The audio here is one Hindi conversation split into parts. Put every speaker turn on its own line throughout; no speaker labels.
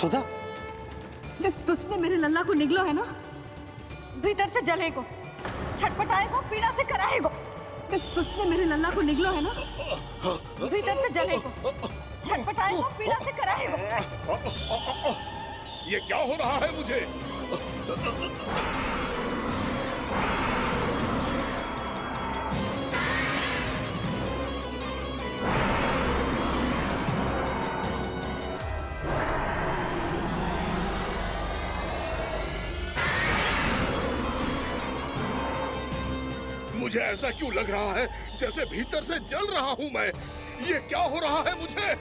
सुधा,
जिस तुझने मेरे लल्ला को निगलो है ना, भीतर से जलेगो, छटपटाएगो, पीड़ा से कराएगो। जिस तुझने मेरे लल्ला को निगलो है ना, भीतर से जलेगो, छटपटाएगो, पीड़ा से कराएगो।
ये क्या हो रहा है मुझे? मुझे ऐसा क्यों लग रहा है जैसे भीतर से जल रहा हूं मैं? ये क्या हो रहा है मुझे?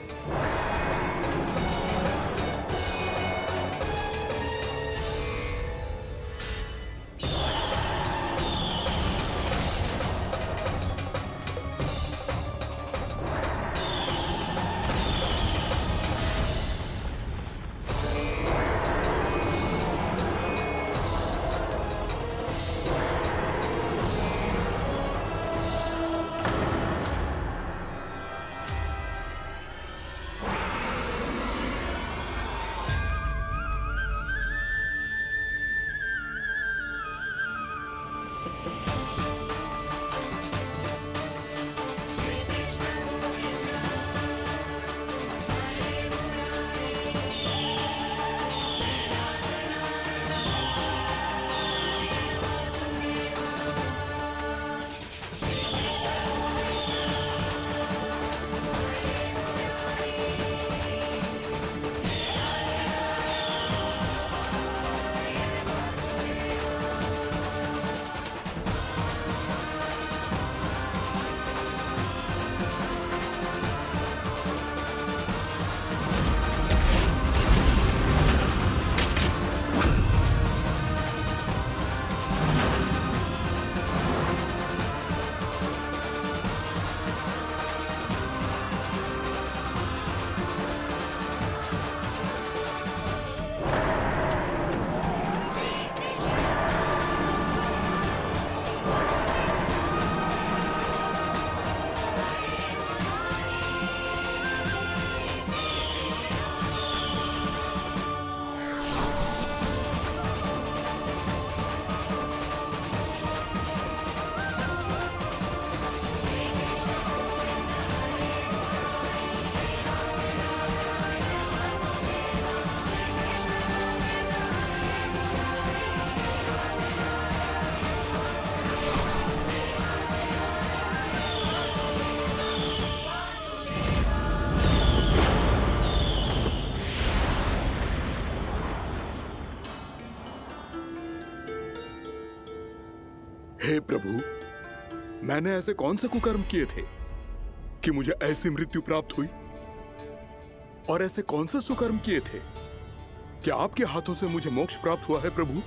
हे प्रभु, मैंने ऐसे कौन से कुकर्म किए थे कि मुझे ऐसी मृत्यु प्राप्त हुई? और ऐसे कौन से सुकर्म किए थे कि आपके हाथों से मुझे मोक्ष प्राप्त हुआ है प्रभु?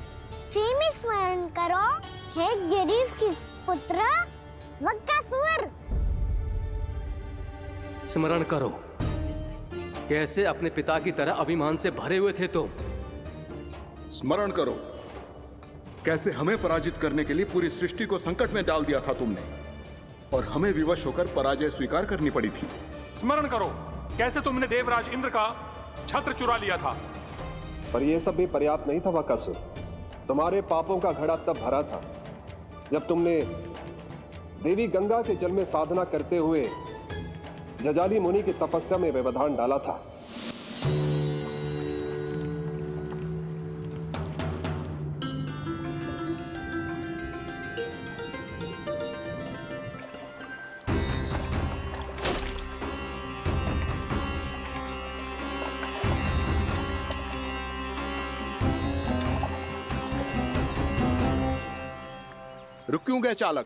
स्मरण करो, हे जरीफ की पुत्र वक्कासुर।
स्मरण करो, कैसे अपने पिता की तरह अभिमान से भरे हुए थे तुम।
स्मरण करो, कैसे हमें पराजित करने के लिए पूरी सृष्टि को संकट में डाल दिया था तुमने, और हमें विवश होकर पराजय स्वीकार करनी पड़ी थी।
स्मरण करो, कैसे तुमने देवराज इंद्र का छत्र चुरा लिया था।
पर यह सब भी पर्याप्त नहीं था वक्कासुर। तुम्हारे पापों का घड़ा तब भरा था जब तुमने देवी गंगा के जल में साधना करते हुए जजाली मुनि की तपस्या में व्यवधान डाला था।
रुक क्यों गए चालक?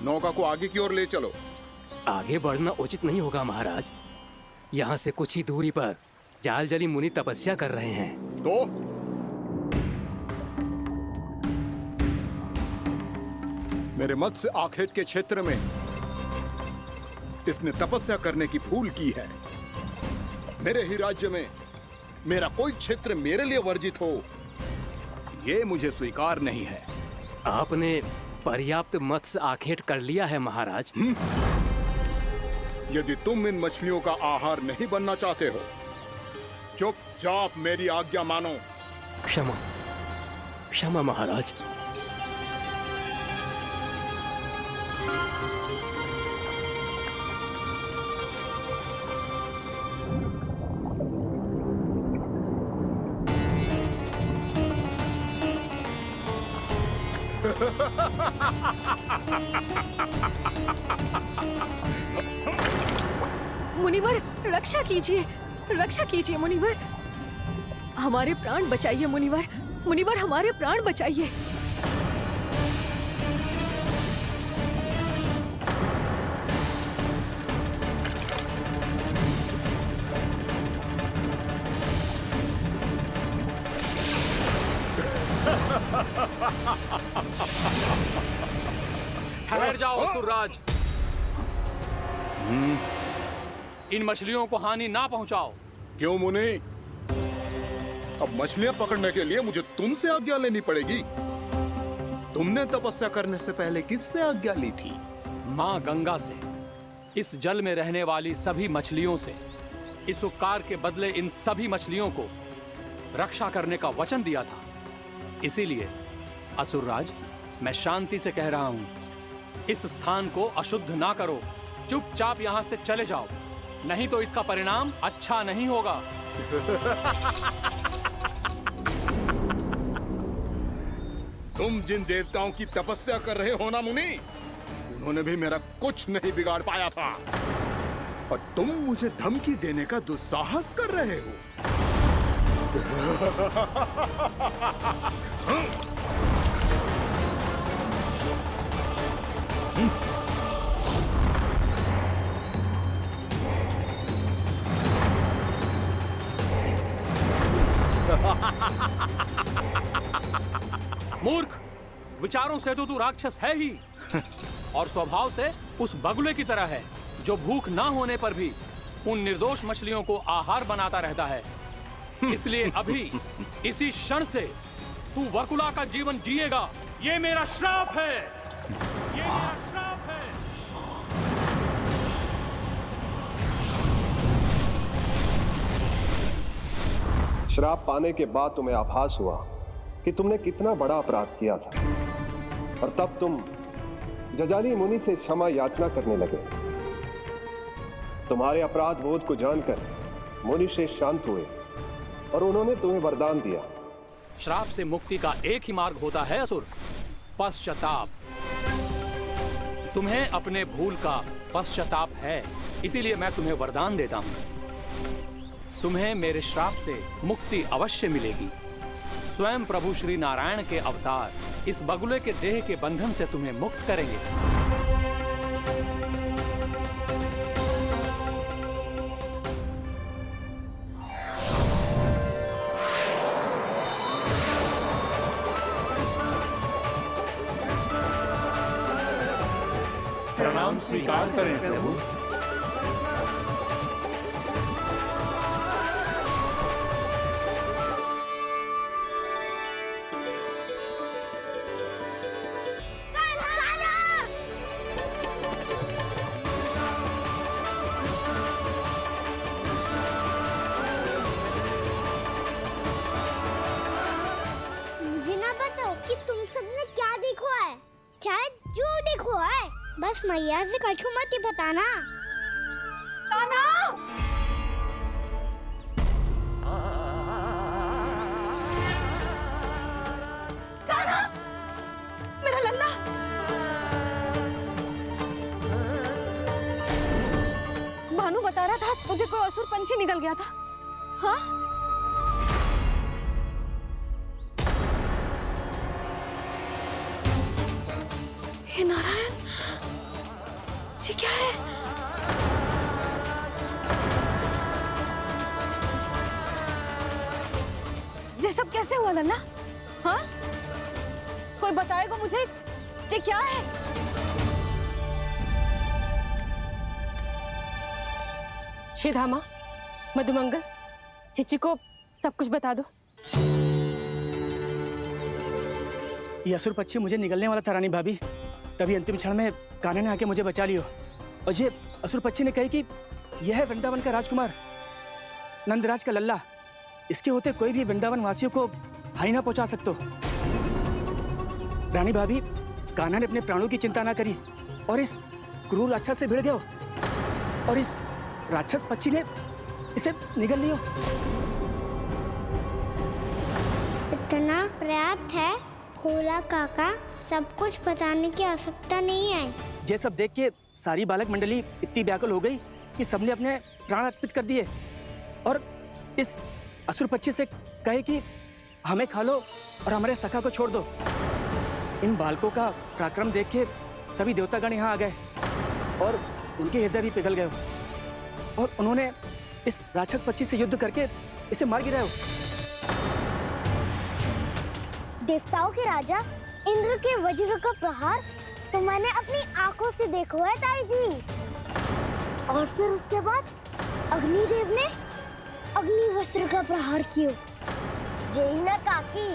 नौका को आगे की ओर ले चलो।
आगे बढ़ना उचित नहीं होगा महाराज। यहाँ से कुछ ही दूरी पर जालजली मुनि तपस्या कर रहे हैं।
तो मेरे मत्स्य आखेट के क्षेत्र में इसने तपस्या करने की भूल की है। मेरे ही राज्य में मेरा कोई क्षेत्र मेरे लिए वर्जित हो, यह मुझे स्वीकार नहीं है।
आपने पर्याप्त मत्स्य आखेट कर लिया है महाराज।
यदि तुम इन मछलियों का आहार नहीं बनना चाहते हो चुपचाप मेरी आज्ञा मानो।
क्षमा, क्षमा महाराज।
मुनिवर, रक्षा कीजिए, रक्षा कीजिए मुनिवर, हमारे प्राण बचाइए मुनिवर, मुनिवर हमारे प्राण बचाइए।
ठहर जाओ असुरराज, इन मछलियों को हानि ना पहुंचाओ।
क्यों मुनि? अब मछलियां पकड़ने के लिए मुझे तुमसे आज्ञा लेनी पड़ेगी। तुमने तपस्या करने से पहले किससे आज्ञा ली थी?
मां गंगा से, इस जल में रहने वाली सभी मछलियों से। इस उपकार के बदले इन सभी मछलियों को रक्षा करने का वचन दिया था। इसीलिए असुरराज, मैं शांति से कह रहा हूं, इस स्थान को अशुद्ध ना करो, चुपचाप यहां से चले जाओ, नहीं तो इसका परिणाम अच्छा नहीं होगा।
तुम जिन देवताओं की तपस्या कर रहे हो ना मुनि, उन्होंने भी मेरा कुछ नहीं बिगाड़ पाया था, और तुम मुझे धमकी देने का दुस्साहस कर रहे हो।
मूर्ख, विचारों से तो तू राक्षस है ही, और स्वभाव से उस बगुले की तरह है जो भूख ना होने पर भी उन निर्दोष मछलियों को आहार बनाता रहता है। इसलिए अभी इसी क्षण से तू वकुला का जीवन जिएगा। ये मेरा श्राप है, ये मेरा श्राप है।
श्राप पाने के बाद तुम्हें आभास हुआ कि तुमने कितना बड़ा अपराध किया था, और तब तुम जजाली मुनि से क्षमा याचना करने लगे। तुम्हारे अपराध बोध को जानकर मुनि से शांत हुए और उन्होंने तुम्हें वरदान दिया।
श्राप से मुक्ति का एक ही मार्ग होता है असुर, पश्चाताप। तुम्हें अपने भूल का पश्चाताप है, इसीलिए मैं तुम्हें वरदान देता हूं। तुम्हें मेरे श्राप से मुक्ति अवश्य मिलेगी। स्वयं प्रभु श्री नारायण के अवतार इस बगुले के देह के बंधन से तुम्हें मुक्त करेंगे। प्रणाम स्वीकार करें प्रभु।
मुझे ना बताओ कि तुम सबने क्या देखा है, चाहे जो देखो है, बस मैया से कछु मत ही बताना।
कान्हा! कान्हा! मेरा लल्ला! भानु बता रहा था तुझे कोई असुर पंछी निकल गया था। हाँ? हे नारायण, ये क्या है? ये सब कैसे हुआ लल्ला? हाँ? कोई बताएगा मुझे ये क्या है?
श्रीधामा, मधुमंगल, चिची को सब कुछ बता दो।
ये असुर पक्षी मुझे निगलने वाला था रानी भाभी, तभी अंतिम क्षण में कान्हा ने आके मुझे बचा लियो। और ये असुर पक्षी ने कही कि यह है वृंदावन का राजकुमार, नंदराज का लल्ला, इसके होते कोई भी वृंदावन वासियों को हानि ना पहुंचा सकते हो। रानी भाभी, कान्हा ने अपने प्राणों की चिंता ना करी और इस क्रूर राक्षस से भिड़ गए और इस राक्षस पक्षी ने इसे निगल लियो।
इतना पर्याप्त है खोला काका, सब कुछ बताने की आवश्यकता नहीं है।
ये सब देख के सारी बालक मंडली इतनी व्याकुल हो गई कि सबने अपने प्राण अर्पित कर दिए और इस असुर पक्षी से कहे कि हमें खा लो और हमारे सखा को छोड़ दो। इन बालकों का पराक्रम देख के सभी देवतागण यहाँ आ गए और उनके हृदय भी पिघल गए और उन्होंने इस राक्षस पक्षी से युद्ध करके इसे मार गिराया।
देवताओं के राजा इंद्र के वज्र का प्रहार तो मैंने अपनी आंखों से देखा है ताई जी। और फिर उसके बाद अग्निदेव ने अग्निवस्त्र का प्रहार किया। जय ना काकी,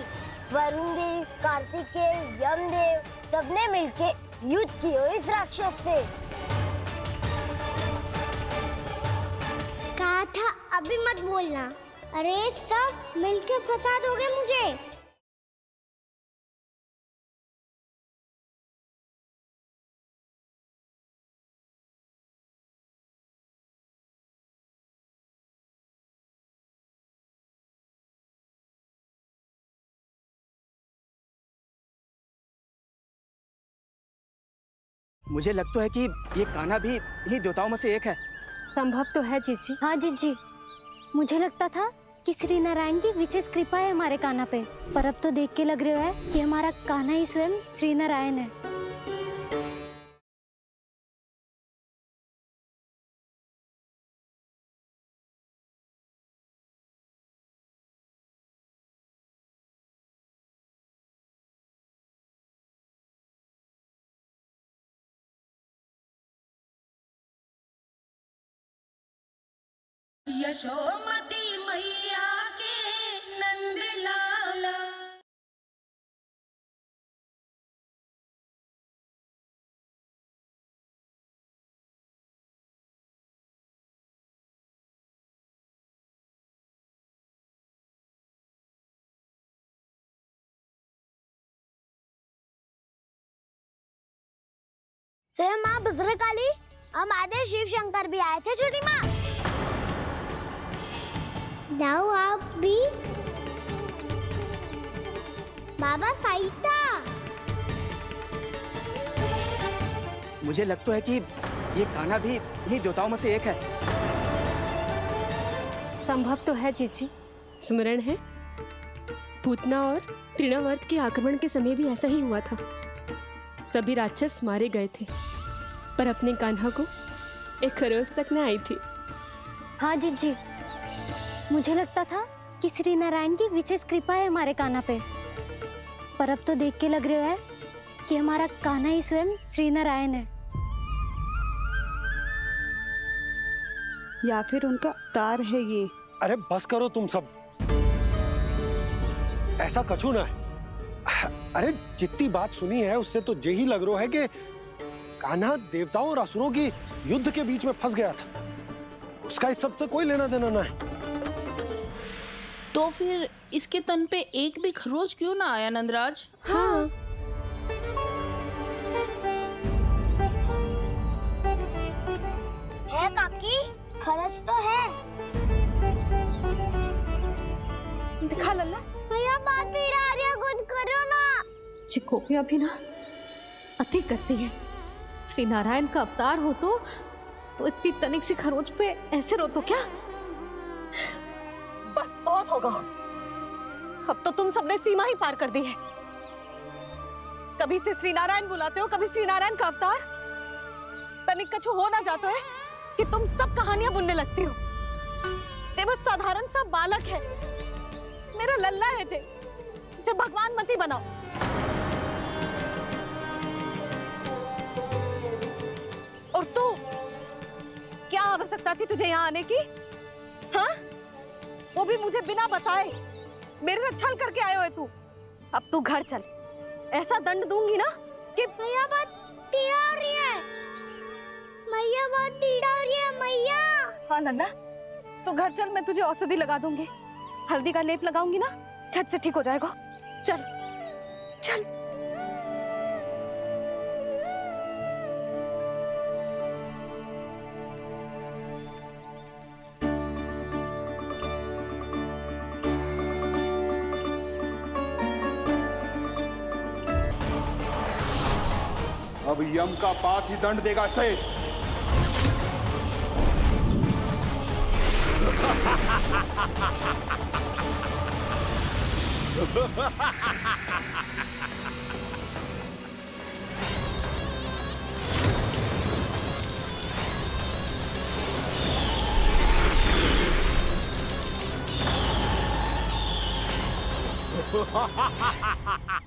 वरुण देव, कार्तिकेय, यमदेव सबने मिलके युद्ध किया इस राक्षस से। कहा था अभी मत बोलना। अरे सब मिलके फंसा दोगे मुझे।
मुझे लगता है कि ये कान्हा भी इन्हीं देवताओं में से एक है।
संभव तो है जीजी।
हाँ जीजी, मुझे लगता था कि श्री नारायण की विशेष कृपा है हमारे कान्हा पे, पर अब तो देख के लग रहा है कि हमारा कान्हा ही स्वयं श्री नारायण है।
यशोमती मैया के नंद लाला।
जय माँ भद्रकाली, हमारे शिव शंकर भी आए थे छोटी माँ। जाओ आप भी। बाबा साईता।
मुझे लगता है कि ये कान्हा भी इन्हीं देवताओं में से एक है।
संभव तो है जीजी। स्मरण है, पूतना और तृणावर्त के आक्रमण के समय भी ऐसा ही हुआ था। सभी राक्षस मारे गए थे, पर अपने कान्हा को एक खरोच तक न आई थी।
हाँ जीजी, मुझे लगता था कि श्री नारायण की विशेष कृपा है हमारे कान्हा पे, पर अब तो देख के लग रहा है कि हमारा कान्हा ही स्वयं श्री नारायण है।
या फिर उनका अवतार है ये।
अरे बस करो तुम सब, ऐसा कछु ना है। अरे जितनी बात सुनी है उससे तो यही लग रहा है कि कान्हा देवताओं और असुरों की युद्ध के बीच में फंस गया था। उसका इस सब से कोई लेना देना ना है।
तो फिर इसके तन पे एक भी खरोच क्यों ना आया नंदराज?
हाँ,
है काकी, खरच तो है।
दिखा लल्ला।
भैया बात पीड़ा आ रही है, कुछ करो ना।
चिकोपिया भी ना अति करती है। श्री नारायण का अवतार हो तो इतनी तनिक सी खरोच पे ऐसे रो तो क्या? बस बहुत होगा। अब तो तुम सबने सीमा ही पार कर दी है। कभी से श्री नारायण बुलाते हो, कभी श्री नारायण का अवतार। तनिक कछु हो ना जाता है कि तुम सब कहानियां बुनने लगती हो। जे बस साधारण सा बालक है, मेरा लल्ला है जे, इसे भगवान मत ही बनाओ। और तू, क्या आवश्यकता थी तुझे यहाँ आने की? हाँ? वो भी मुझे बिना बताए। मेरे से छल करके आए हो तू। अब तू घर चल, ऐसा दंड दूंगी ना कि
मैया बहुत पीड़ा हो रही है। मैया बहुत पीड़ा हो रही है मैया।
हाँ नन्ना, तू घर चल, मैं तुझे औषधि लगा दूंगी। हल्दी का लेप लगाऊंगी ना, झट से ठीक हो जाएगा। चल चल।
अब यम का पाप ही दंड देगा इसे।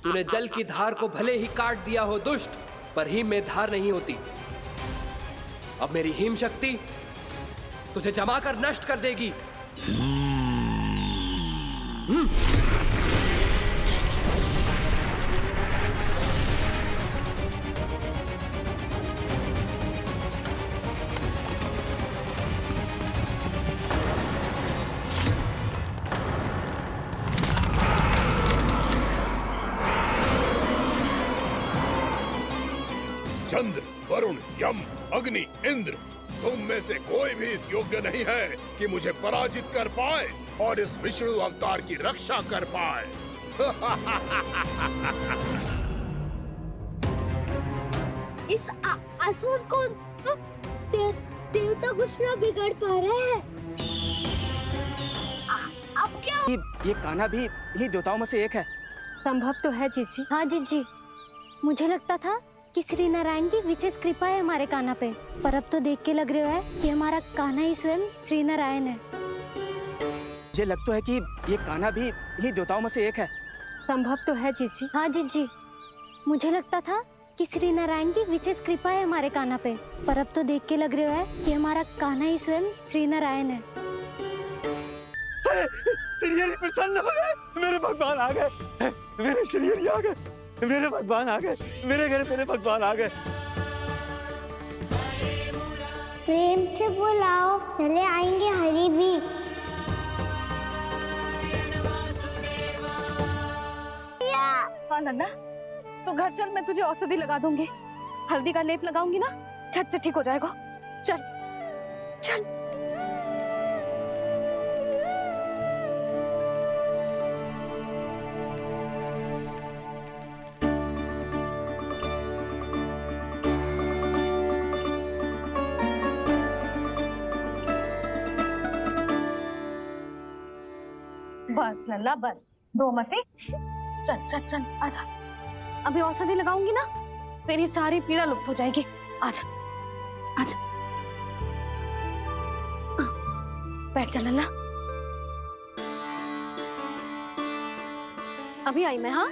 तूने जल की धार को भले ही काट दिया हो दुष्ट, पर हिम में धार नहीं होती। अब मेरी हिम शक्ति तुझे जमा कर नष्ट कर देगी।
चंद्र, वरुण, यम, अग्नि, इंद्र, तुम में से कोई भी इस योग्य नहीं है कि मुझे पराजित कर पाए और इस विष्णु अवतार की रक्षा कर पाए।
इस असुर को तो देवता कुछ ना बिगाड़ पा रहे हैं। अब क्या?
ये कान्हा भी इन्हीं देवताओं में से एक है।
संभव तो है जीजी।
हाँ जीजी, मुझे लगता था कि श्री नारायण की विशेष कृपा है हमारे कान्हा पे, पर अब तो देख के लग रहा है कि हमारा कान्हा ही स्वयं श्री नारायण है।
मुझे लगता है कि ये कान्हा भी इन्हीं देवताओं में से एक है।
संभव तो है जीजी।
हाँ जीजी, मुझे लगता था कि श्री नारायण की विशेष कृपा है हमारे कान्हा पे, पर अब तो देख के लग रहा है कि हमारा कान्हा ही स्वयं श्री नारायण है।
श्रीहरि प्रसन्न हो गए, मेरे भगवान आ गए, मेरे श्रीहरि आ गए, मेरे भगवान आ गए, मेरे घर मेरे भगवान आ गए।
प्रेम से बुलाओ, चले आएंगे हरि भी।
हाँ नन्ना, तू घर चल, मैं तुझे औषधि लगा दूंगी। हल्दी का लेप लगाऊंगी ना, झट से ठीक हो जाएगा। चल चल। बस लल्ला बस, रो मत। चल चल चल, आजा। अभी औषधि लगाऊंगी ना, तेरी सारी पीड़ा लुप्त हो जाएगी। आजा आजा, बैठ जा लल्ला। अभी आई मैं। हाँ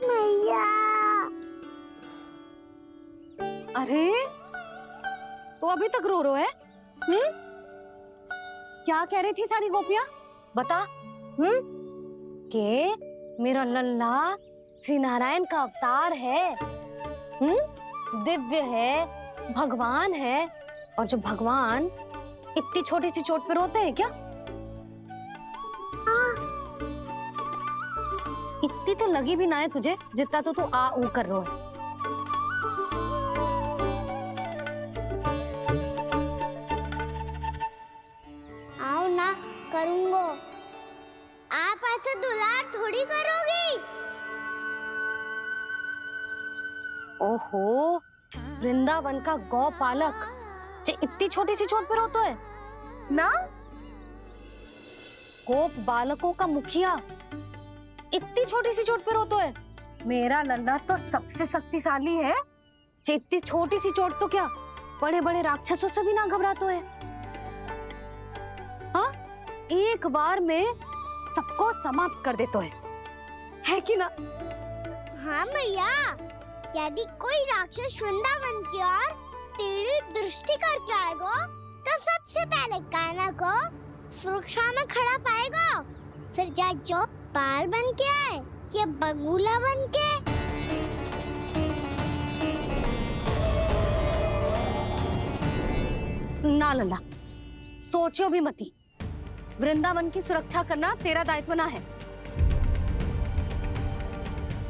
मैया।
अरे तो अभी तक रो है? क्या कह रही थी सारी गोपियां? बता।
के मेरा लल्ला श्री नारायण का अवतार है, दिव्य है, भगवान है। और जो भगवान इतनी छोटी सी चोट पे रोते हैं क्या? इतनी तो लगी भी ना है तुझे, जितना तो तू आ ऊ कर रहा है। आओ ना, करूंगो। आप ऐसे दुलार थोड़ी करोगी। ओहो, वृंदावन का गौपालक जो इतनी छोटी सी चोट पे रोता है ना, गोप बालकों का मुखिया इतनी छोटी सी चोट पे रोता है। मेरा लल्ला तो सबसे शक्तिशाली है, जो इतनी छोटी सी चोट तो क्या बड़े बड़े राक्षसों से भी ना घबराता है। हाँ, एक बार में सबको समाप्त कर देता है कि ना? हाँ मैया, यदि कोई राक्षस वृंदावन की ओर टेढ़ी दृष्टि करके आएगा, तो सबसे पहले कान्हा को सुरक्षा में खड़ा पाएगा, फिर चाहे जो पाल बन के आए या बगुला बन के।
ना लल्ला, सोचो भी मती। वृंदावन की सुरक्षा करना तेरा दायित्व ना है।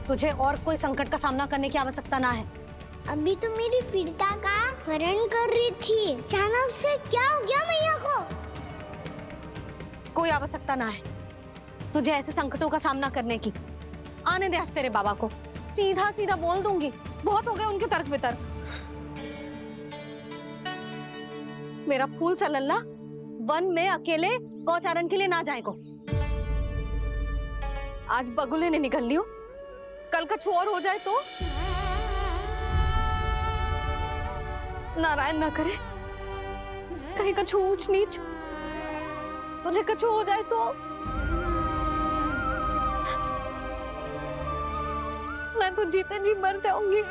तुझे और कोई संकट का सामना करने की आवश्यकता ना है।
अभी तो मेरी पीड़िता का हरण कर रही थी, अचानक से क्या हो गया मैया को?
कोई आवश्यकता ना है तुझे ऐसे संकटों का सामना करने की। आने दे आज तेरे बाबा को, सीधा सीधा बोल दूंगी। बहुत हो गए उनके तर्क वितर्क। मेरा फूल सा लल्ला वन में अकेले गौचारण के लिए ना जाए को। आज बगुले ने निकल लियो, कल कछु और हो जाए तो नारायण ना करे, कहीं कछु ऊंच नीच तुझे कछु हो जाए तो मैं तो जीते जी मर जाऊंगी।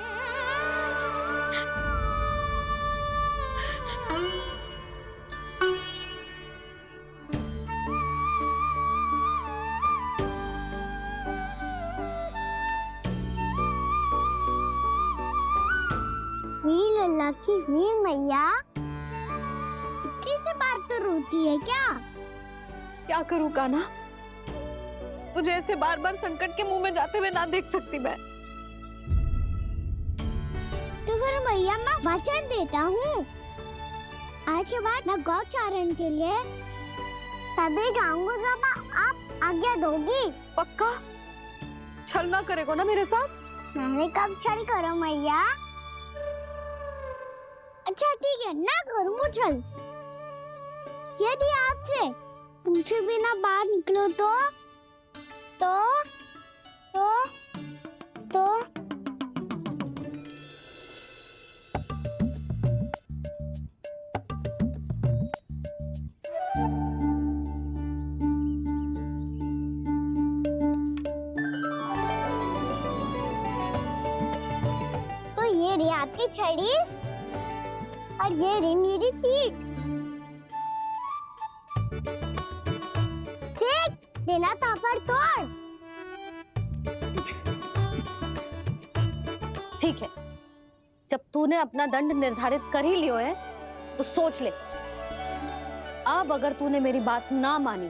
वीर लल्ला की वीर मैया इतनी से बात तो रोती है क्या?
क्या करूं कान्हा, तुझे ऐसे बार बार संकट के मुंह में जाते हुए ना देख सकती मैं।
तो फिर मैया मैं वचन देता हूँ, आज के बाद मैं गौचारण के लिए तभी जाऊंगा जब आप आज्ञा दोगी।
पक्का? छल ना करेगा ना मेरे साथ?
मैंने कब छल करो मैया? अच्छा ठीक है, ना करूँ छल। यदि आपसे पूछे बिना बाहर निकलो तो ये रही आपकी छड़ी और ये रही मेरी पीठ। सेक देना तापर तोड़।
ठीक है, जब तूने अपना दंड निर्धारित कर ही लियो है तो सोच ले, अब अगर तूने मेरी बात ना मानी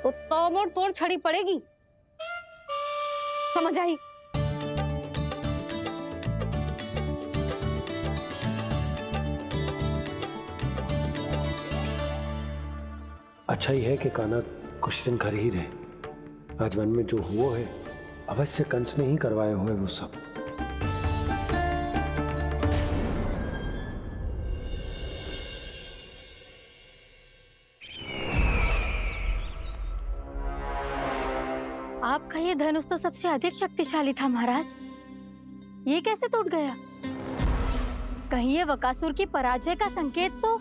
तो तोड़ तोड़ छड़ी पड़ेगी। समझ आई?
अच्छा ही है कि कान्हा कुछ दिन घर ही रहे। आज वन में जो हुआ है अवश्य कंस ने ही करवाए हुए वो सब।
आपका ये धनुष तो सबसे अधिक शक्तिशाली था महाराज, ये कैसे टूट गया? कहीं ये बकासुर की पराजय का संकेत तो